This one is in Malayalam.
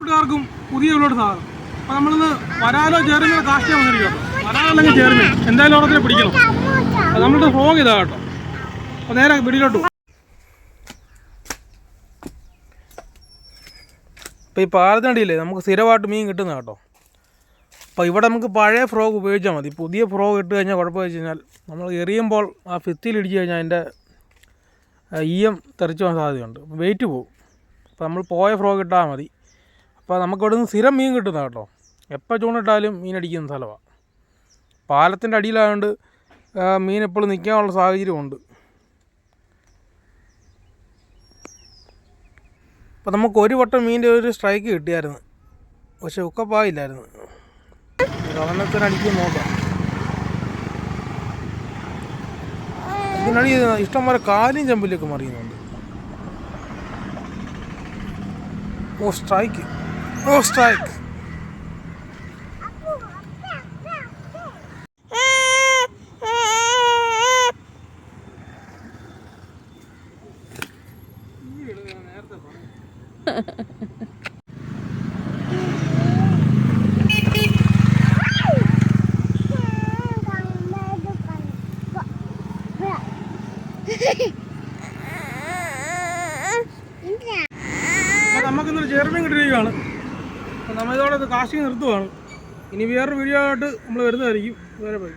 കൂട്ടുകാർക്കും പുതിയ വീട്ടിലോട്ട് സാധനം. അപ്പോൾ നമ്മളിന്ന് വരാലോ ചേർന്ന് കാഷ്ടിയാൻ വന്നിരിക്കും കേട്ടോ. വരാലല്ലെങ്കിൽ ചേർന്ന് എന്തായാലും ഓണത്തിന് പിടിക്കണം. അപ്പോൾ നമ്മളുടെ ഫ്രോഗ് ഇതാ കേട്ടോ. അപ്പോൾ നേരെ വീട്ടിലോട്ട് പോകും. അപ്പോൾ ഈ പാലത്തിനടിയില്ലേ നമുക്ക് സ്ഥിരമായിട്ട് മീൻ കിട്ടുന്ന കേട്ടോ. അപ്പോൾ ഇവിടെ നമുക്ക് പഴയ ഫ്രോഗ് ഉപയോഗിച്ചാൽ മതി. പുതിയ ഫ്രോഗ് ഇട്ട് കഴിഞ്ഞാൽ കുഴപ്പമെന്ന് വെച്ച് കഴിഞ്ഞാൽ നമ്മൾ എറിയുമ്പോൾ ആ ഭിത്തിയിൽ ഇടിച്ച് കഴിഞ്ഞാൽ അതിൻ്റെ ഈയം തെറിച്ച് പോകാൻ സാധ്യതയുണ്ട്. വെയിറ്റ് പോകും. അപ്പോൾ നമ്മൾ പോയ ഫ്രോഗ് ഇട്ടാൽ മതി. അപ്പോൾ നമുക്കിവിടെ നിന്ന് സ്ഥിരം മീൻ കിട്ടുന്ന കേട്ടോ. എപ്പോൾ ചൂണ്ടിട്ടാലും മീൻ അടിക്കുന്ന സ്ഥലമാണ്. പാലത്തിൻ്റെ അടിയിലായതുകൊണ്ട് മീൻ എപ്പോഴും നിൽക്കാനുള്ള സാഹചര്യമുണ്ട്. അപ്പോൾ നമുക്ക് ഒരു വട്ടം മീൻ്റെ ഒരു സ്ട്രൈക്ക് കിട്ടിയായിരുന്നു, പക്ഷെ ഉക്കപ്പായില്ലായിരുന്നു. കവനത്തിന് അടിക്കും നോക്കാം. ഇതിനടി ഇഷ്ടംപോലെ കാലും ചെമ്പിലൊക്കെ മറിയുന്നുണ്ട്. ഓ സ്ട്രൈക്ക്, ഓ സ്ട്രൈക്ക്. നമുക്കിന്നൊരു ചെറുമീൻ കിട്ടിയിരിക്കുകയാണ്. അപ്പോൾ നമ്മളിതോടെ കാശി നിർത്തുവാണ്. ഇനി വേറൊരു വീഡിയോ ആയിട്ട് നമ്മൾ വരുന്നതായിരിക്കും. വേറെ പോയി.